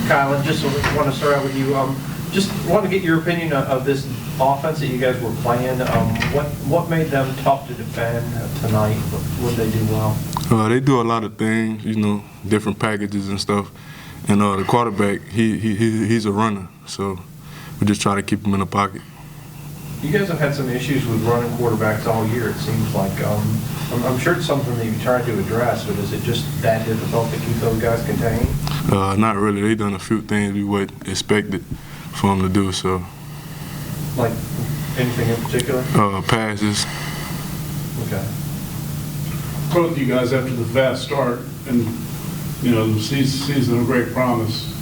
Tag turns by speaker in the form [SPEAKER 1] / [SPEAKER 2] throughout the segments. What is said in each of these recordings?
[SPEAKER 1] Kylan, just want to start out with you. Just want to get your opinion of this offense that you guys were playing. What made them tough to defend tonight? What did they do well?
[SPEAKER 2] They do a lot of things, different packages and stuff. And the quarterback, he's a runner, so we just try to keep him in the pocket.
[SPEAKER 1] You guys have had some issues with running quarterbacks all year, it seems like. I'm sure it's something that you tried to address, but is it just that difficult to keep those guys contained?
[SPEAKER 2] Not really. They've done a few things we would expect for them to do, so.
[SPEAKER 1] Like anything in particular?
[SPEAKER 2] Passes.
[SPEAKER 1] Okay.
[SPEAKER 3] Both of you guys, after the fast start and, the season of great promise,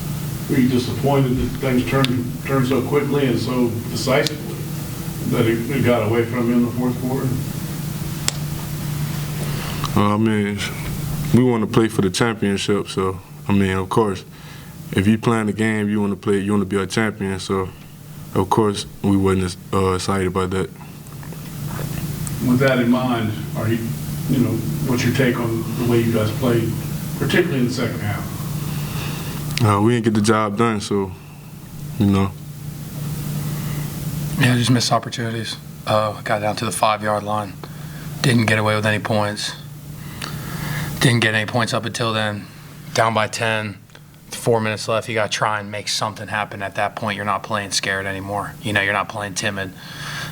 [SPEAKER 3] were you disappointed that things turned so quickly and so decisively that it got away from you in the fourth quarter?
[SPEAKER 2] We want to play for the championship, so, of course, if you plan the game, you want to be a champion, so, of course, we wasn't excited about that.
[SPEAKER 3] With that in mind, what's your take on the way you guys played, particularly in the second half?
[SPEAKER 2] We didn't get the job done, so,
[SPEAKER 4] Yeah, just missed opportunities. Got down to the 5-yard line. Didn't get away with any points. Didn't get any points up until then. Down by 10, 4 minutes left. You got to try and make something happen at that point. You're not playing scared anymore. You're not playing timid.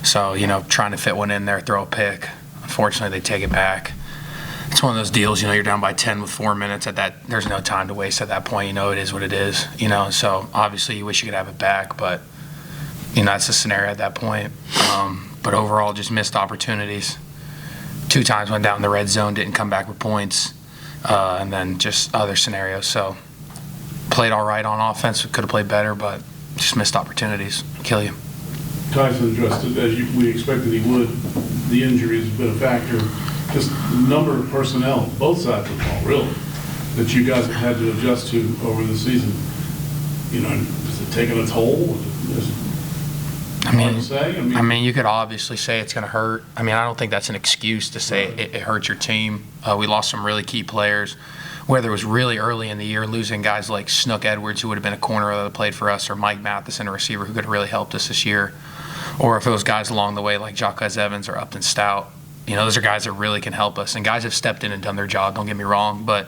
[SPEAKER 4] So, trying to fit one in there, throw a pick. Unfortunately, they take it back. It's one of those deals, you're down by 10 with 4 minutes. There's no time to waste at that point. It is what it is. So obviously you wish you could have it back, but that's the scenario at that point. But overall, just missed opportunities. 2 times went down in the red zone, didn't come back with points, and then just other scenarios. So played all right on offense. Could have played better, but just missed opportunities. Kill you.
[SPEAKER 3] Tyson addressed it as we expected he would. The injury has been a factor. Just the number of personnel, both sides of the ball, really, that you guys have had to adjust to over the season. Is it taking a toll? Hard to say?
[SPEAKER 4] You could obviously say it's going to hurt. I don't think that's an excuse to say it hurts your team. We lost some really key players, whether it was really early in the year, losing guys like Snook Edwards, who would have been a corner that played for us, or Mike Matheson, a receiver who could have really helped us this year, or if it was guys along the way like Jacques Evans or Upton Stout. Those are guys that really can help us, and guys have stepped in and done their job, don't get me wrong, but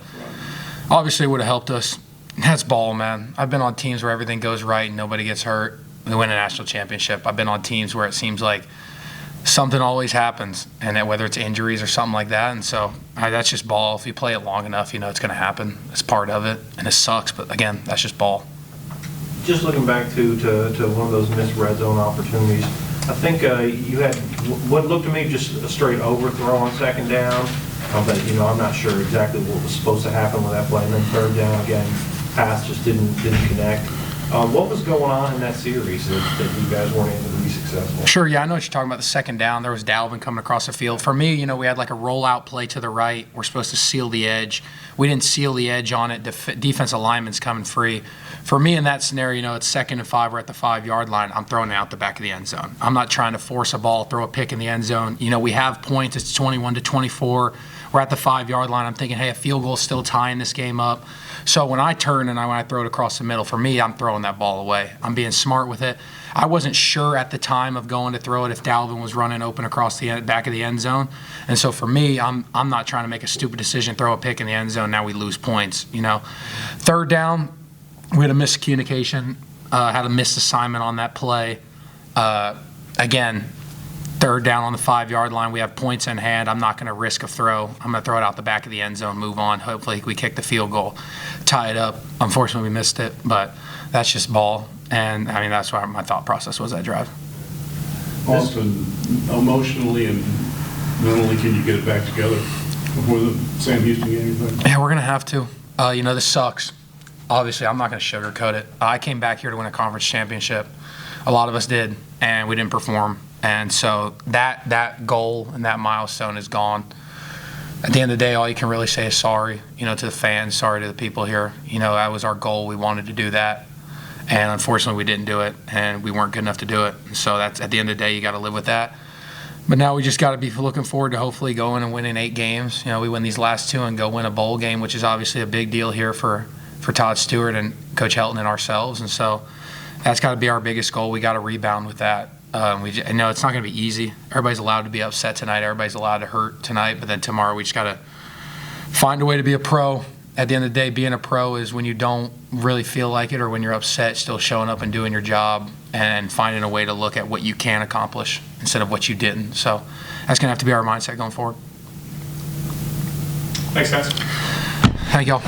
[SPEAKER 4] obviously it would have helped us. That's ball, man. I've been on teams where everything goes right and nobody gets hurt. We win a national championship. I've been on teams where it seems like something always happens, and that whether it's injuries or something like that, and so that's just ball. If you play it long enough, it's going to happen. It's part of it, and it sucks, but again, that's just ball.
[SPEAKER 1] Just looking back to one of those missed red zone opportunities, I think you had what looked to me just a straight overthrow on second down, but I'm not sure exactly what was supposed to happen with that play. And then third down again, pass just didn't connect. What was going on in that series that you guys weren't able to be successful?
[SPEAKER 4] Sure, yeah, I know what you're talking about. The second down, there was Dalvin coming across the field. For me, we had like a rollout play to the right. We're supposed to seal the edge. We didn't seal the edge on it. Defensive lineman's coming free. For me, in that scenario, it's 2nd and 5. We're at the 5-yard line. I'm throwing it out the back of the end zone. I'm not trying to force a ball, throw a pick in the end zone. We have points. It's 21-24. We're at the 5-yard line. I'm thinking, hey, a field goal is still tying this game up. So when I turn and when I throw it across the middle, for me, I'm throwing that ball away. I'm being smart with it. I wasn't sure at the time of going to throw it if Dalvin was running open across the back of the end zone. And so for me, I'm not trying to make a stupid decision, throw a pick in the end zone. Now we lose points. Third down, we had a miscommunication, had a missed assignment on that play. Again, third down on the 5-yard line. We have points in hand. I'm not going to risk a throw. I'm going to throw it out the back of the end zone, move on. Hopefully we kick the field goal, tie it up. Unfortunately, we missed it, but that's just ball. And, that's why my thought process was that drive.
[SPEAKER 3] Austin, emotionally and mentally, can you get it back together before the Sam Houston game?
[SPEAKER 4] Yeah, we're going to have to. This sucks. Obviously, I'm not going to sugarcoat it. I came back here to win a conference championship. A lot of us did, and we didn't perform. And so that goal and that milestone is gone. At the end of the day, all you can really say is sorry, to the fans, sorry to the people here. That was our goal. We wanted to do that. And unfortunately, we didn't do it, and we weren't good enough to do it. And so that's at the end of the day, you got to live with that. But now we just got to be looking forward to hopefully going and winning 8 games. We win these last 2 and go win a bowl game, which is obviously a big deal here for Todd Stewart and Coach Helton and ourselves. And so that's got to be our biggest goal. We got to rebound with that. I know it's not going to be easy. Everybody's allowed to be upset tonight. Everybody's allowed to hurt tonight. But then tomorrow we just got to find a way to be a pro. At the end of the day, being a pro is when you don't really feel like it or when you're upset, still showing up and doing your job and finding a way to look at what you can accomplish instead of what you didn't. So that's going to have to be our mindset going forward.
[SPEAKER 5] Thanks, guys.
[SPEAKER 4] Thank y'all.